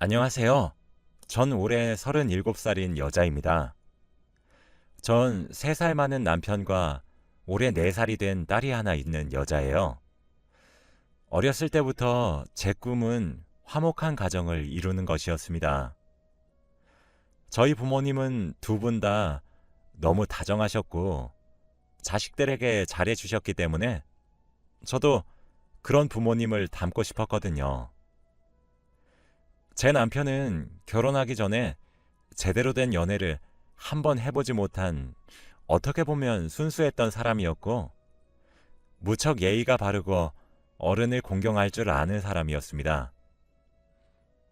안녕하세요. 전 올해 37살인 여자입니다. 전 3살 많은 남편과 올해 4살이 된 딸이 하나 있는 여자예요. 어렸을 때부터 제 꿈은 화목한 가정을 이루는 것이었습니다. 저희 부모님은 두 분 다 너무 다정하셨고 자식들에게 잘해주셨기 때문에 저도 그런 부모님을 닮고 싶었거든요. 제 남편은 결혼하기 전에 제대로 된 연애를 한 번 해보지 못한 어떻게 보면 순수했던 사람이었고 무척 예의가 바르고 어른을 공경할 줄 아는 사람이었습니다.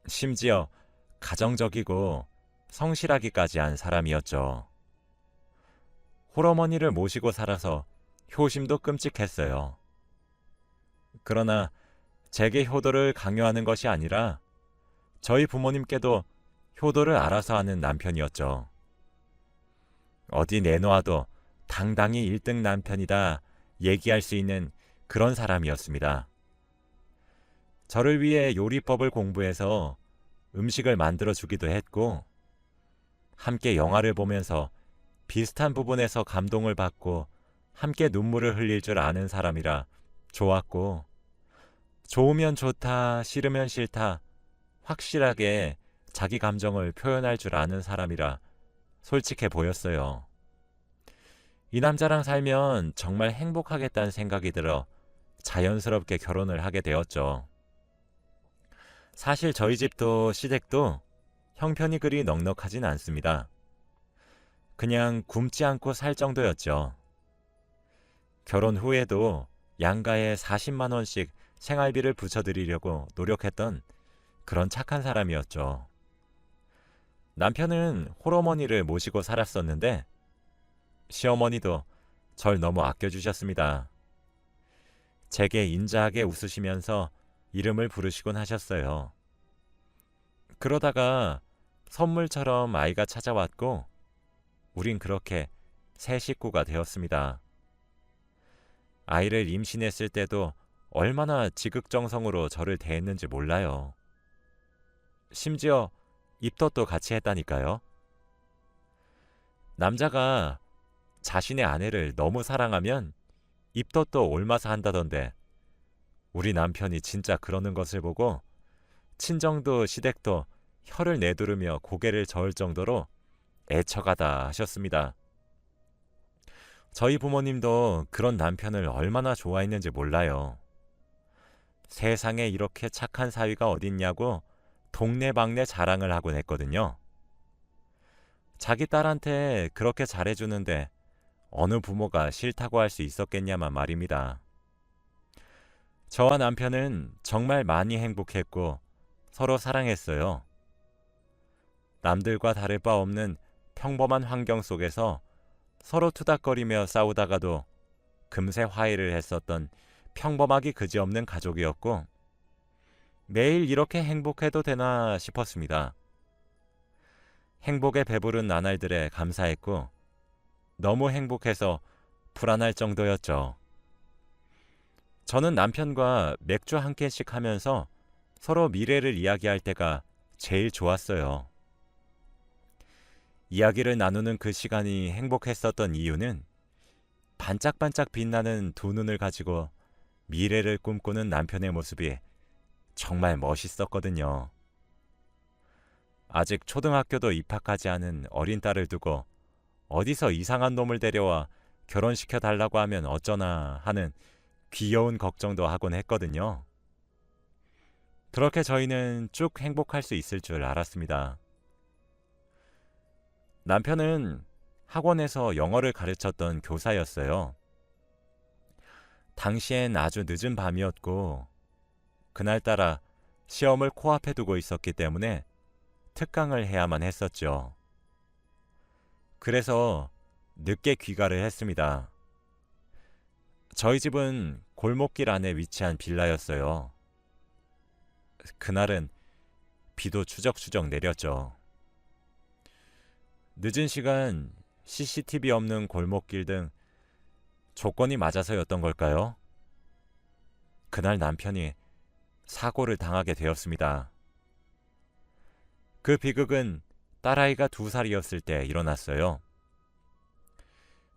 심지어 가정적이고 성실하기까지 한 사람이었죠. 홀어머니를 모시고 살아서 효심도 끔찍했어요. 그러나 제게 효도를 강요하는 것이 아니라 저희 부모님께도 효도를 알아서 하는 남편이었죠. 어디 내놓아도 당당히 1등 남편이다 얘기할 수 있는 그런 사람이었습니다. 저를 위해 요리법을 공부해서 음식을 만들어 주기도 했고, 함께 영화를 보면서 비슷한 부분에서 감동을 받고 함께 눈물을 흘릴 줄 아는 사람이라 좋았고, 좋으면 좋다, 싫으면 싫다, 확실하게 자기 감정을 표현할 줄 아는 사람이라 솔직해 보였어요. 이 남자랑 살면 정말 행복하겠다는 생각이 들어 자연스럽게 결혼을 하게 되었죠. 사실 저희 집도 시댁도 형편이 그리 넉넉하진 않습니다. 그냥 굶지 않고 살 정도였죠. 결혼 후에도 양가에 40만 원씩 생활비를 붙여드리려고 노력했던 그런 착한 사람이었죠. 남편은 홀어머니를 모시고 살았었는데 시어머니도 절 너무 아껴주셨습니다. 제게 인자하게 웃으시면서 이름을 부르시곤 하셨어요. 그러다가 선물처럼 아이가 찾아왔고 우린 그렇게 새 식구가 되었습니다. 아이를 임신했을 때도 얼마나 지극정성으로 저를 대했는지 몰라요. 심지어 입덧도 같이 했다니까요. 남자가 자신의 아내를 너무 사랑하면 입덧도 옮아서 한다던데 우리 남편이 진짜 그러는 것을 보고 친정도 시댁도 혀를 내두르며 고개를 저을 정도로 애처가다 하셨습니다. 저희 부모님도 그런 남편을 얼마나 좋아했는지 몰라요. 세상에 이렇게 착한 사위가 어딨냐고 동네방네 자랑을 하곤 했거든요. 자기 딸한테 그렇게 잘해주는데 어느 부모가 싫다고 할 수 있었겠냐만 말입니다. 저와 남편은 정말 많이 행복했고 서로 사랑했어요. 남들과 다를 바 없는 평범한 환경 속에서 서로 투닥거리며 싸우다가도 금세 화해를 했었던 평범하기 그지없는 가족이었고 매일 이렇게 행복해도 되나 싶었습니다. 행복에 배부른 나날들에 감사했고 너무 행복해서 불안할 정도였죠. 저는 남편과 맥주 한 캔씩 하면서 서로 미래를 이야기할 때가 제일 좋았어요. 이야기를 나누는 그 시간이 행복했었던 이유는 반짝반짝 빛나는 두 눈을 가지고 미래를 꿈꾸는 남편의 모습이 정말 멋있었거든요. 아직 초등학교도 입학하지 않은 어린 딸을 두고 어디서 이상한 놈을 데려와 결혼시켜 달라고 하면 어쩌나 하는 귀여운 걱정도 하곤 했거든요. 그렇게 저희는 쭉 행복할 수 있을 줄 알았습니다. 남편은 학원에서 영어를 가르쳤던 교사였어요. 당시엔 아주 늦은 밤이었고 그날따라 시험을 코앞에 두고 있었기 때문에 특강을 해야만 했었죠. 그래서 늦게 귀가를 했습니다. 저희 집은 골목길 안에 위치한 빌라였어요. 그날은 비도 추적추적 내렸죠. 늦은 시간 CCTV 없는 골목길 등 조건이 맞아서였던 걸까요? 그날 남편이 사고를 당하게 되었습니다. 그 비극은 딸아이가 2살이었을 때 일어났어요.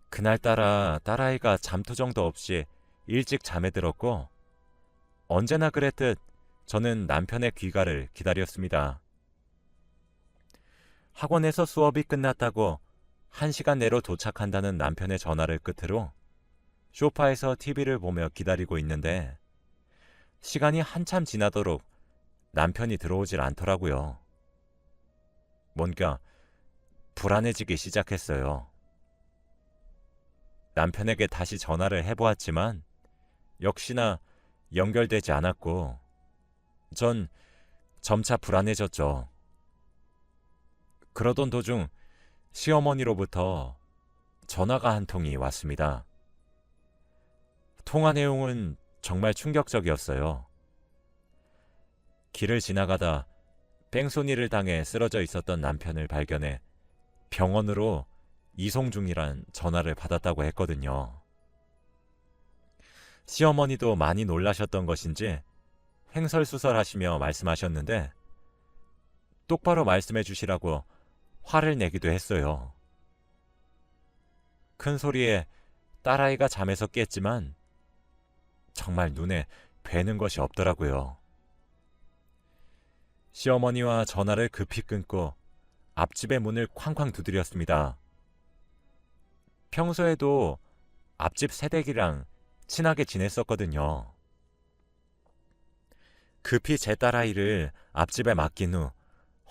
그날따라 딸아이가 잠투정도 없이 일찍 잠에 들었고 언제나 그랬듯 저는 남편의 귀가를 기다렸습니다. 학원에서 수업이 끝났다고 1시간 내로 도착한다는 남편의 전화를 끝으로 소파에서 TV를 보며 기다리고 있는데 시간이 한참 지나도록 남편이 들어오질 않더라고요. 뭔가 불안해지기 시작했어요. 남편에게 다시 전화를 해보았지만 역시나 연결되지 않았고 전 점차 불안해졌죠. 그러던 도중 시어머니로부터 전화가 한 통이 왔습니다. 통화 내용은 정말 충격적이었어요. 길을 지나가다 뺑소니를 당해 쓰러져 있었던 남편을 발견해 병원으로 이송 중이란 전화를 받았다고 했거든요. 시어머니도 많이 놀라셨던 것인지 횡설수설하시며 말씀하셨는데 똑바로 말씀해 주시라고 화를 내기도 했어요. 큰 소리에 딸아이가 잠에서 깼지만 정말 눈에 뵈는 것이 없더라고요. 시어머니와 전화를 급히 끊고 앞집의 문을 쾅쾅 두드렸습니다. 평소에도 앞집 새댁이랑 친하게 지냈었거든요. 급히 제 딸아이를 앞집에 맡긴 후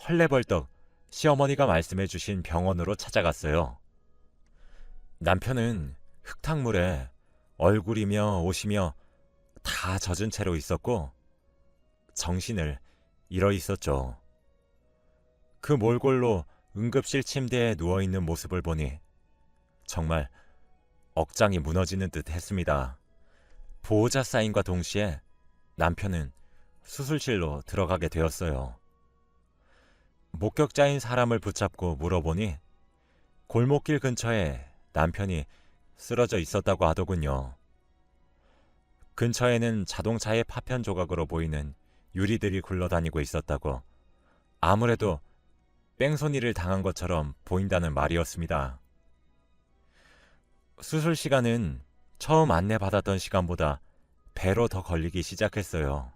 헐레벌떡 시어머니가 말씀해 주신 병원으로 찾아갔어요. 남편은 흙탕물에 얼굴이며 옷이며 다 젖은 채로 있었고 정신을 잃어 있었죠. 그 몰골로 응급실 침대에 누워있는 모습을 보니 정말 억장이 무너지는 듯 했습니다. 보호자 사인과 동시에 남편은 수술실로 들어가게 되었어요. 목격자인 사람을 붙잡고 물어보니 골목길 근처에 남편이 쓰러져 있었다고 하더군요. 근처에는 자동차의 파편 조각으로 보이는 유리들이 굴러다니고 있었다고 아무래도 뺑소니를 당한 것처럼 보인다는 말이었습니다. 수술 시간은 처음 안내받았던 시간보다 배로 더 걸리기 시작했어요.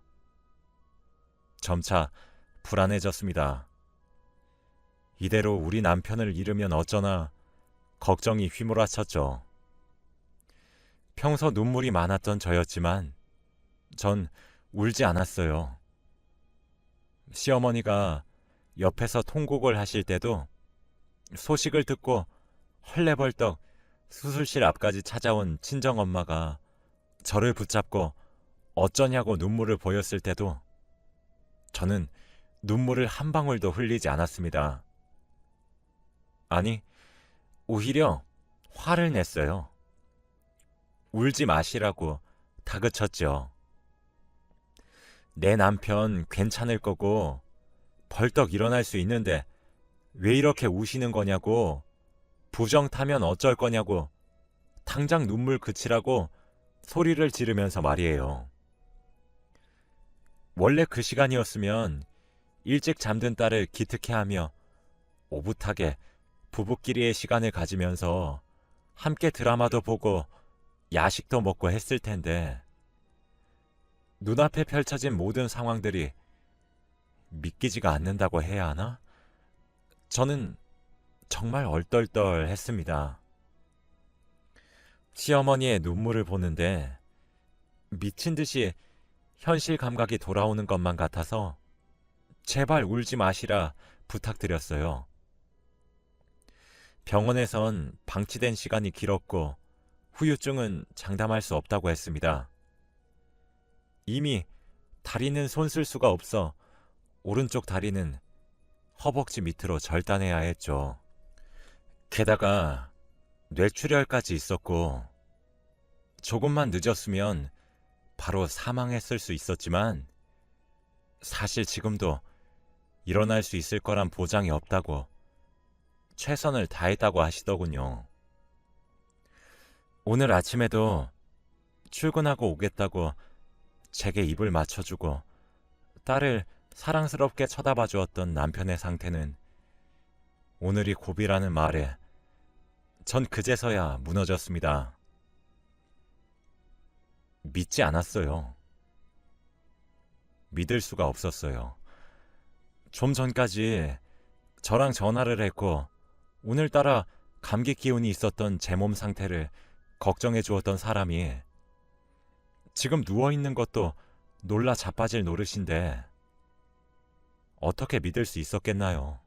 점차 불안해졌습니다. 이대로 우리 남편을 잃으면 어쩌나 걱정이 휘몰아쳤죠. 평소 눈물이 많았던 저였지만 전 울지 않았어요. 시어머니가 옆에서 통곡을 하실 때도 소식을 듣고 헐레벌떡 수술실 앞까지 찾아온 친정엄마가 저를 붙잡고 어쩌냐고 눈물을 보였을 때도 저는 눈물을 한 방울도 흘리지 않았습니다. 아니, 오히려 화를 냈어요. 울지 마시라고 다그쳤죠. 내 남편 괜찮을 거고 벌떡 일어날 수 있는데 왜 이렇게 우시는 거냐고, 부정 타면 어쩔 거냐고, 당장 눈물 그치라고 소리를 지르면서 말이에요. 원래 그 시간이었으면 일찍 잠든 딸을 기특해하며 오붓하게 부부끼리의 시간을 가지면서 함께 드라마도 보고 야식도 먹고 했을 텐데 눈앞에 펼쳐진 모든 상황들이 믿기지가 않는다고 해야 하나? 저는 정말 얼떨떨했습니다. 시어머니의 눈물을 보는데 미친 듯이 현실 감각이 돌아오는 것만 같아서 제발 울지 마시라 부탁드렸어요. 병원에선 방치된 시간이 길었고 후유증은 장담할 수 없다고 했습니다. 이미 다리는 손 쓸 수가 없어 오른쪽 다리는 허벅지 밑으로 절단해야 했죠. 게다가 뇌출혈까지 있었고 조금만 늦었으면 바로 사망했을 수 있었지만 사실 지금도 일어날 수 있을 거란 보장이 없다고 최선을 다했다고 하시더군요. 오늘 아침에도 출근하고 오겠다고 제게 입을 맞춰주고 딸을 사랑스럽게 쳐다봐 주었던 남편의 상태는 오늘이 고비라는 말에 전 그제서야 무너졌습니다. 믿지 않았어요. 믿을 수가 없었어요. 좀 전까지 저랑 전화를 했고 오늘따라 감기 기운이 있었던 제 몸 상태를 걱정해 주었던 사람이 지금 누워있는 것도 놀라 자빠질 노릇인데 어떻게 믿을 수 있었겠나요?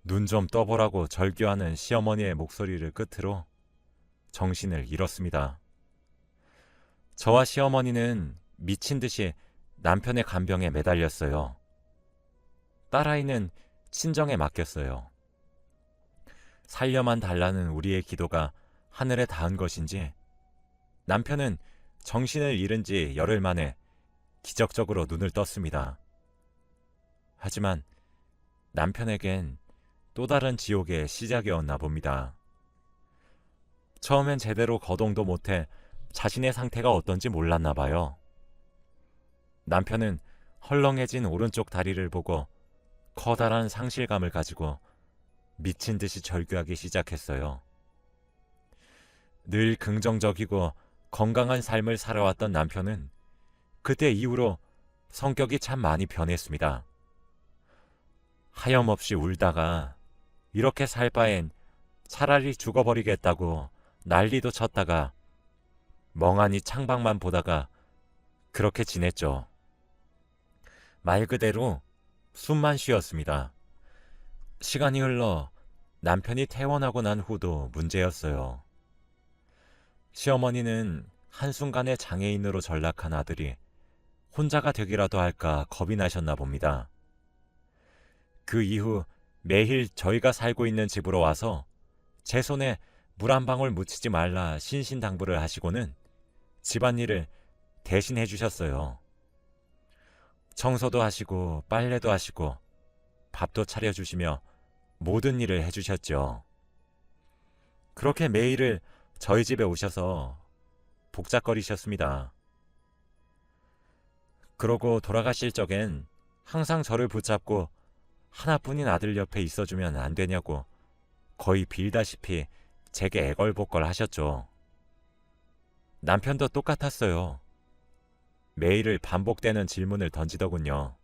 눈 좀 떠보라고 절규하는 시어머니의 목소리를 끝으로 정신을 잃었습니다. 저와 시어머니는 미친 듯이 남편의 간병에 매달렸어요. 딸아이는 친정에 맡겼어요. 살려만 달라는 우리의 기도가 하늘에 닿은 것인지 남편은 정신을 잃은 지 열흘 만에 기적적으로 눈을 떴습니다. 하지만 남편에겐 또 다른 지옥의 시작이었나 봅니다. 처음엔 제대로 거동도 못해 자신의 상태가 어떤지 몰랐나 봐요. 남편은 헐렁해진 오른쪽 다리를 보고 커다란 상실감을 가지고 미친 듯이 절규하기 시작했어요. 늘 긍정적이고 건강한 삶을 살아왔던 남편은 그때 이후로 성격이 참 많이 변했습니다. 하염없이 울다가 이렇게 살 바엔 차라리 죽어버리겠다고 난리도 쳤다가 멍하니 창밖만 보다가 그렇게 지냈죠. 말 그대로 숨만 쉬었습니다. 시간이 흘러 남편이 퇴원하고 난 후도 문제였어요. 시어머니는 한순간에 장애인으로 전락한 아들이 혼자가 되기라도 할까 겁이 나셨나 봅니다. 그 이후 매일 저희가 살고 있는 집으로 와서 제 손에 물 한 방울 묻히지 말라 신신당부를 하시고는 집안일을 대신 해주셨어요. 청소도 하시고 빨래도 하시고 밥도 차려주시며 모든 일을 해주셨죠. 그렇게 매일을 저희 집에 오셔서 복작거리셨습니다. 그러고 돌아가실 적엔 항상 저를 붙잡고 하나뿐인 아들 옆에 있어주면 안 되냐고 거의 빌다시피 제게 애걸복걸 하셨죠. 남편도 똑같았어요. 매일을 반복되는 질문을 던지더군요.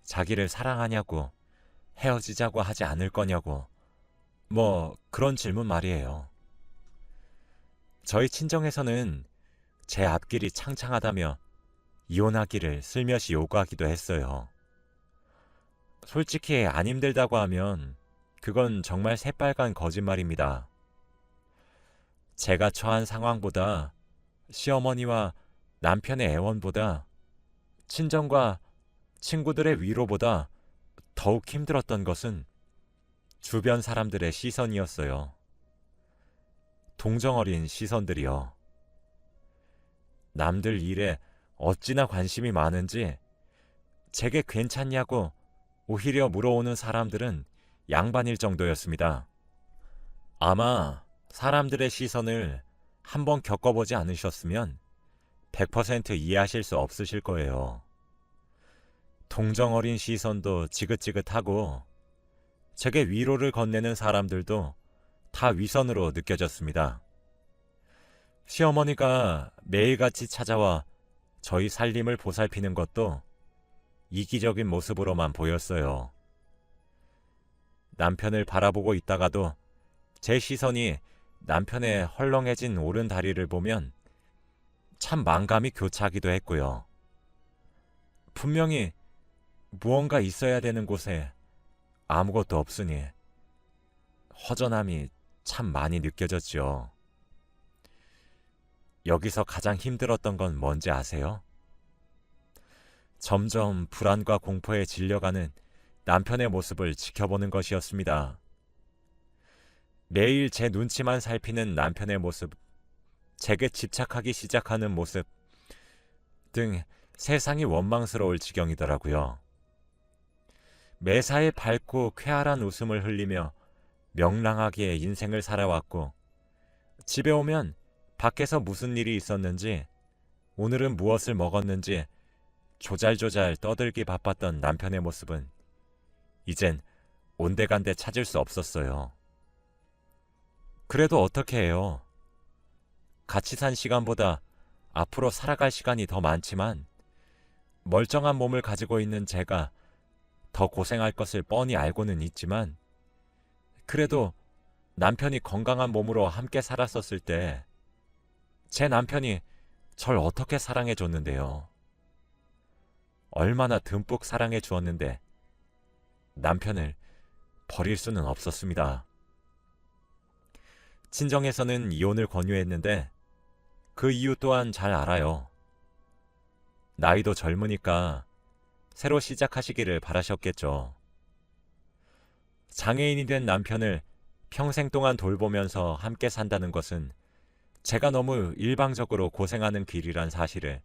자기를 사랑하냐고, 헤어지자고 하지 않을 거냐고, 뭐 그런 질문 말이에요. 저희 친정에서는 제 앞길이 창창하다며 이혼하기를 슬며시 요구하기도 했어요. 솔직히 안 힘들다고 하면 그건 정말 새빨간 거짓말입니다. 제가 처한 상황보다 시어머니와 남편의 애원보다 친정과 친구들의 위로보다 더욱 힘들었던 것은 주변 사람들의 시선이었어요. 동정어린 시선들이요. 남들 일에 어찌나 관심이 많은지 제게 괜찮냐고 오히려 물어오는 사람들은 양반일 정도였습니다. 아마 사람들의 시선을 한번 겪어보지 않으셨으면 100% 이해하실 수 없으실 거예요. 동정어린 시선도 지긋지긋하고 제게 위로를 건네는 사람들도 다 위선으로 느껴졌습니다. 시어머니가 매일같이 찾아와 저희 살림을 보살피는 것도 이기적인 모습으로만 보였어요. 남편을 바라보고 있다가도 제 시선이 남편의 헐렁해진 오른 다리를 보면 참 만감이 교차하기도 했고요. 분명히 무언가 있어야 되는 곳에 아무것도 없으니 허전함이 참 많이 느껴졌죠. 여기서 가장 힘들었던 건 뭔지 아세요? 점점 불안과 공포에 질려가는 남편의 모습을 지켜보는 것이었습니다. 매일 제 눈치만 살피는 남편의 모습, 제게 집착하기 시작하는 모습 등 세상이 원망스러울 지경이더라고요. 매사에 밝고 쾌활한 웃음을 흘리며 명랑하게 인생을 살아왔고 집에 오면 밖에서 무슨 일이 있었는지 오늘은 무엇을 먹었는지 조잘조잘 떠들기 바빴던 남편의 모습은 이젠 온데간데 찾을 수 없었어요. 그래도 어떻게 해요? 같이 산 시간보다 앞으로 살아갈 시간이 더 많지만 멀쩡한 몸을 가지고 있는 제가 더 고생할 것을 뻔히 알고는 있지만 그래도 남편이 건강한 몸으로 함께 살았었을 때 제 남편이 절 어떻게 사랑해 줬는데요. 얼마나 듬뿍 사랑해 주었는데 남편을 버릴 수는 없었습니다. 친정에서는 이혼을 권유했는데 그 이유 또한 잘 알아요. 나이도 젊으니까 새로 시작하시기를 바라셨겠죠. 장애인이 된 남편을 평생 동안 돌보면서 함께 산다는 것은 제가 너무 일방적으로 고생하는 길이란 사실을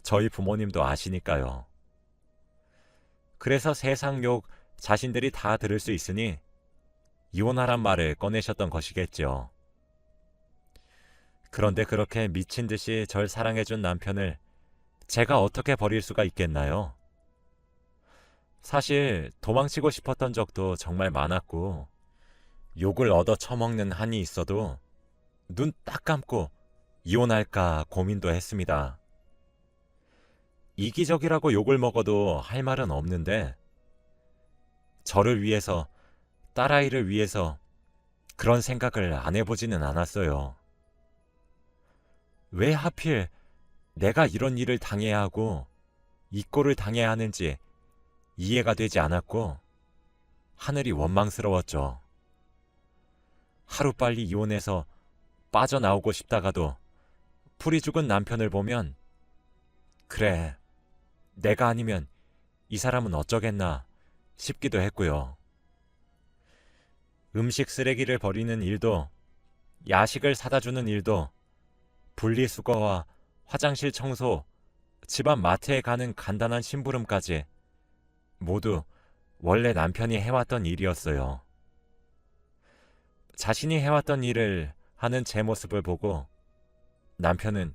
저희 부모님도 아시니까요. 그래서 세상 욕 자신들이 다 들을 수 있으니 이혼하란 말을 꺼내셨던 것이겠죠. 그런데 그렇게 미친 듯이 절 사랑해준 남편을 제가 어떻게 버릴 수가 있겠나요? 사실 도망치고 싶었던 적도 정말 많았고 욕을 얻어 처먹는 한이 있어도 눈 딱 감고 이혼할까 고민도 했습니다. 이기적이라고 욕을 먹어도 할 말은 없는데 저를 위해서, 딸아이를 위해서 그런 생각을 안 해보지는 않았어요. 왜 하필 내가 이런 일을 당해야 하고 이 꼴을 당해야 하는지 이해가 되지 않았고 하늘이 원망스러웠죠. 하루빨리 이혼해서 빠져나오고 싶다가도 풀이 죽은 남편을 보면 그래, 내가 아니면 이 사람은 어쩌겠나 싶기도 했고요. 음식 쓰레기를 버리는 일도, 야식을 사다 주는 일도, 분리수거와 화장실 청소, 집안 마트에 가는 간단한 심부름까지 모두 원래 남편이 해왔던 일이었어요. 자신이 해왔던 일을 하는 제 모습을 보고 남편은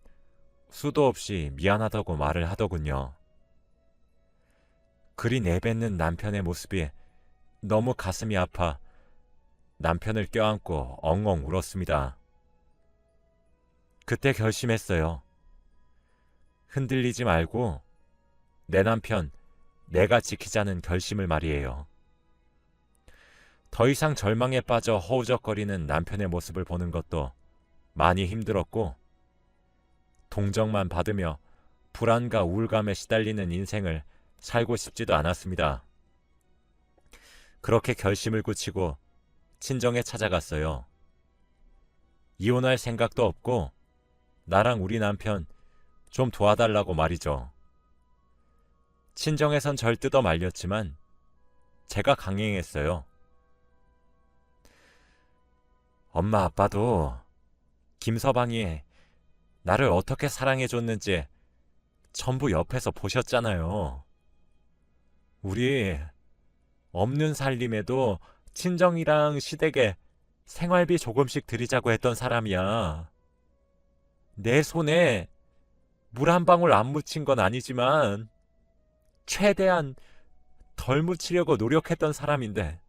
수도 없이 미안하다고 말을 하더군요. 그리 내뱉는 남편의 모습이 너무 가슴이 아파 남편을 껴안고 엉엉 울었습니다. 그때 결심했어요. 흔들리지 말고 내 남편 내가 지키자는 결심을 말이에요. 더 이상 절망에 빠져 허우적거리는 남편의 모습을 보는 것도 많이 힘들었고 동정만 받으며 불안과 우울감에 시달리는 인생을 살고 싶지도 않았습니다. 그렇게 결심을 굳히고 친정에 찾아갔어요. 이혼할 생각도 없고 나랑 우리 남편 좀 도와달라고 말이죠. 친정에선 절 뜯어 말렸지만 제가 강행했어요. 엄마 아빠도 김서방이 나를 어떻게 사랑해줬는지 전부 옆에서 보셨잖아요. 우리 없는 살림에도 친정이랑 시댁에 생활비 조금씩 드리자고 했던 사람이야. 내 손에 물 한 방울 안 묻힌 건 아니지만 최대한 덜 묻히려고 노력했던 사람인데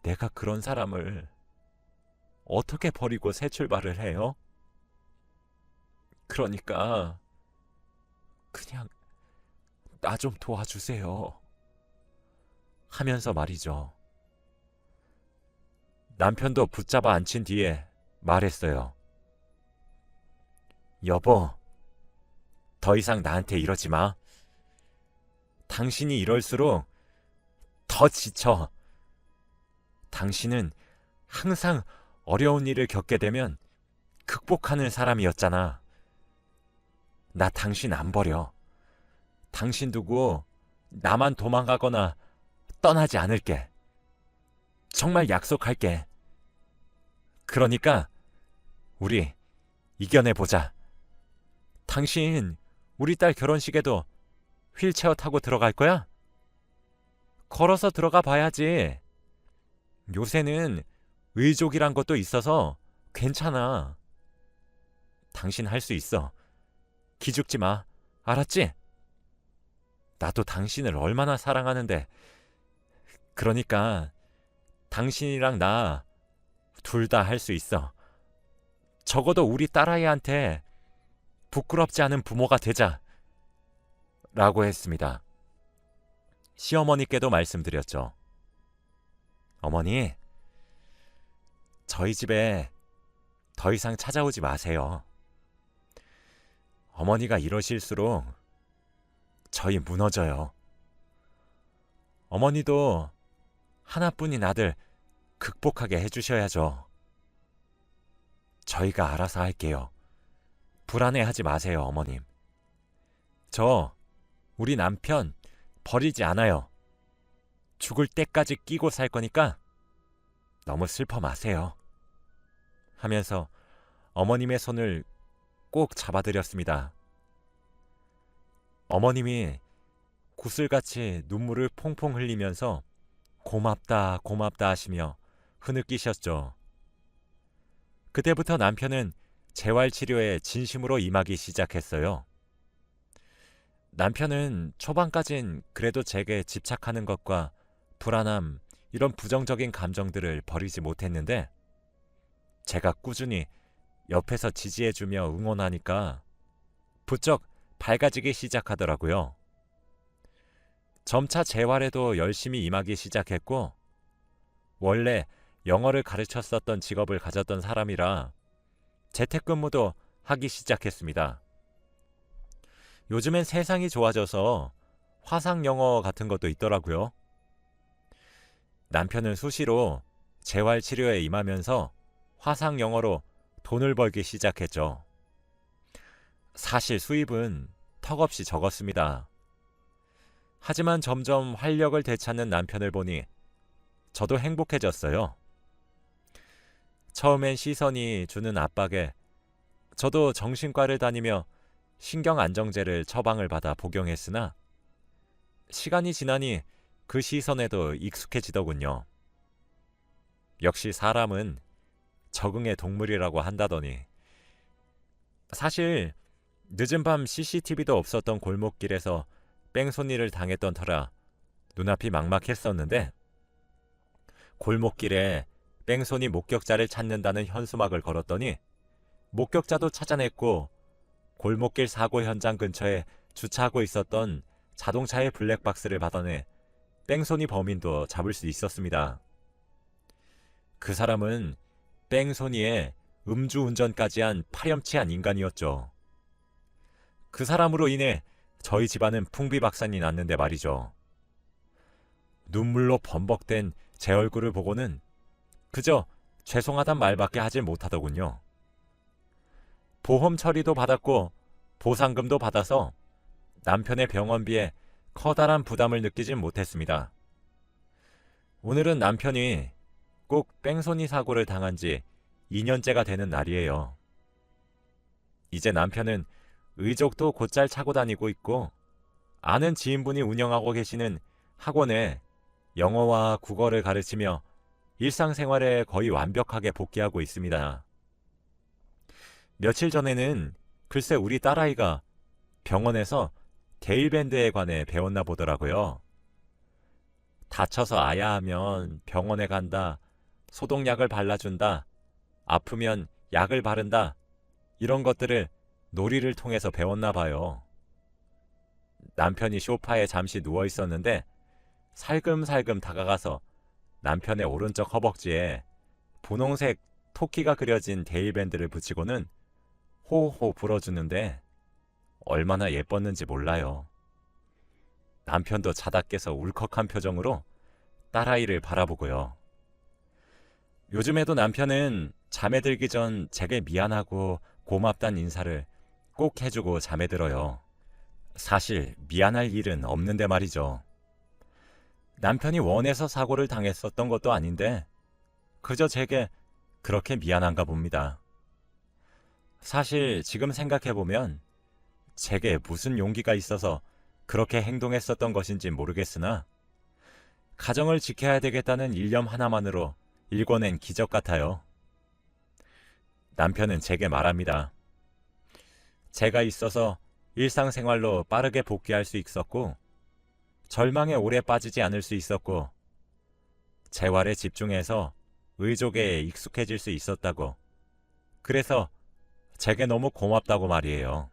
내가 그런 사람을 어떻게 버리고 새 출발을 해요? 그러니까 그냥 나 좀 도와주세요. 하면서 말이죠. 남편도 붙잡아 앉힌 뒤에 말했어요. 여보, 더 이상 나한테 이러지 마. 당신이 이럴수록 더 지쳐. 당신은 항상 어려운 일을 겪게 되면 극복하는 사람이었잖아. 나 당신 안 버려. 당신 두고 나만 도망가거나 떠나지 않을게. 정말 약속할게. 그러니까 우리 이겨내보자. 당신 우리 딸 결혼식에도 휠체어 타고 들어갈 거야? 걸어서 들어가 봐야지. 요새는 의족이란 것도 있어서 괜찮아. 당신 할 수 있어. 기죽지 마. 알았지? 나도 당신을 얼마나 사랑하는데. 그러니까 당신이랑 나 둘 다 할 수 있어. 적어도 우리 딸아이한테 부끄럽지 않은 부모가 되자. 라고 했습니다. 시어머니께도 말씀드렸죠. 어머니, 저희 집에 더 이상 찾아오지 마세요. 어머니가 이러실수록 저희 무너져요. 어머니도 하나뿐인 아들 극복하게 해주셔야죠. 저희가 알아서 할게요. 불안해하지 마세요, 어머님. 우리 남편 버리지 않아요. 죽을 때까지 끼고 살 거니까 너무 슬퍼 마세요. 하면서 어머님의 손을 꼭 잡아드렸습니다. 어머님이 구슬같이 눈물을 퐁퐁 흘리면서 고맙다, 고맙다 하시며 흐느끼셨죠. 그때부터 남편은 재활치료에 진심으로 임하기 시작했어요. 남편은 초반까진 그래도 제게 집착하는 것과 불안함, 이런 부정적인 감정들을 버리지 못했는데 제가 꾸준히 옆에서 지지해주며 응원하니까 부쩍 밝아지기 시작하더라고요. 점차 재활에도 열심히 임하기 시작했고 원래 영어를 가르쳤었던 직업을 가졌던 사람이라 재택근무도 하기 시작했습니다. 요즘엔 세상이 좋아져서 화상 영어 같은 것도 있더라고요. 남편은 수시로 재활 치료에 임하면서 화상 영어로 돈을 벌기 시작했죠. 사실 수입은 턱없이 적었습니다. 하지만 점점 활력을 되찾는 남편을 보니 저도 행복해졌어요. 처음엔 시선이 주는 압박에 저도 정신과를 다니며 신경안정제를 처방을 받아 복용했으나 시간이 지나니 그 시선에도 익숙해지더군요. 역시 사람은 적응의 동물이라고 한다더니 사실 늦은 밤 CCTV도 없었던 골목길에서 뺑소니를 당했던 터라 눈앞이 막막했었는데 골목길에 뺑소니 목격자를 찾는다는 현수막을 걸었더니 목격자도 찾아냈고 골목길 사고 현장 근처에 주차하고 있었던 자동차의 블랙박스를 받아내 뺑소니 범인도 잡을 수 있었습니다. 그 사람은 뺑소니에 음주운전까지 한 파렴치한 인간이었죠. 그 사람으로 인해 저희 집안은 풍비박산이 났는데 말이죠. 눈물로 범벅된 제 얼굴을 보고는 그저 죄송하단 말밖에 하질 못하더군요. 보험 처리도 받았고 보상금도 받아서 남편의 병원비에 커다란 부담을 느끼진 못했습니다. 오늘은 남편이 꼭 뺑소니 사고를 당한 지 2년째가 되는 날이에요. 이제 남편은 의족도 곧잘 차고 다니고 있고 아는 지인분이 운영하고 계시는 학원에 영어와 국어를 가르치며 일상생활에 거의 완벽하게 복귀하고 있습니다. 며칠 전에는 글쎄 우리 딸아이가 병원에서 데일밴드에 관해 배웠나 보더라고요. 다쳐서 아야하면 병원에 간다, 소독약을 발라준다, 아프면 약을 바른다, 이런 것들을 놀이를 통해서 배웠나 봐요. 남편이 소파에 잠시 누워 있었는데 살금살금 다가가서 남편의 오른쪽 허벅지에 분홍색 토끼가 그려진 데일밴드를 붙이고는 호호 불어주는데 얼마나 예뻤는지 몰라요. 남편도 자다 깨서 울컥한 표정으로 딸아이를 바라보고요. 요즘에도 남편은 잠에 들기 전 제게 미안하고 고맙단 인사를 꼭 해주고 잠에 들어요. 사실 미안할 일은 없는데 말이죠. 남편이 원해서 사고를 당했었던 것도 아닌데 그저 제게 그렇게 미안한가 봅니다. 사실 지금 생각해보면 제게 무슨 용기가 있어서 그렇게 행동했었던 것인지 모르겠으나 가정을 지켜야 되겠다는 일념 하나만으로 일궈낸 기적 같아요. 남편은 제게 말합니다. 제가 있어서 일상생활로 빠르게 복귀할 수 있었고, 절망에 오래 빠지지 않을 수 있었고, 재활에 집중해서 의족에 익숙해질 수 있었다고. 그래서 제게 너무 고맙다고 말이에요.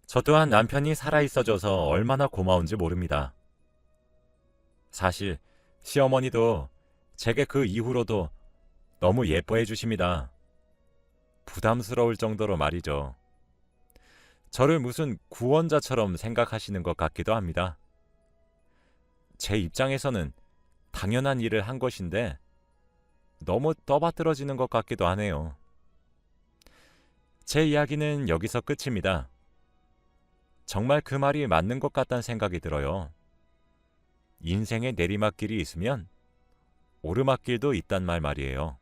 저 또한 남편이 살아있어줘서 얼마나 고마운지 모릅니다. 사실 시어머니도 제게 그 이후로도 너무 예뻐해 주십니다. 부담스러울 정도로 말이죠. 저를 무슨 구원자처럼 생각하시는 것 같기도 합니다. 제 입장에서는 당연한 일을 한 것인데 너무 떠받들어지는 것 같기도 하네요. 제 이야기는 여기서 끝입니다. 정말 그 말이 맞는 것 같다는 생각이 들어요. 인생의 내리막길이 있으면 오르막길도 있단 말이에요.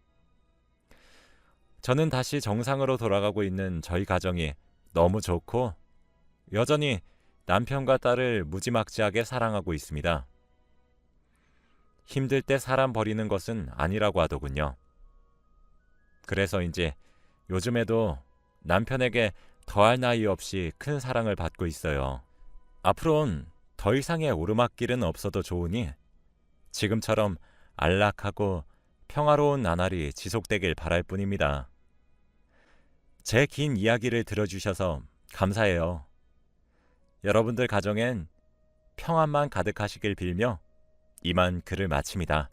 저는 다시 정상으로 돌아가고 있는 저희 가정이 너무 좋고 여전히 남편과 딸을 무지막지하게 사랑하고 있습니다. 힘들 때 사람 버리는 것은 아니라고 하더군요. 그래서 이제 요즘에도 남편에게 더할 나위 없이 큰 사랑을 받고 있어요. 앞으로는 더 이상의 오르막길은 없어도 좋으니 지금처럼 안락하고 평화로운 나날이 지속되길 바랄 뿐입니다. 제 긴 이야기를 들어주셔서 감사해요. 여러분들 가정엔 평안만 가득하시길 빌며 이만 글을 마칩니다.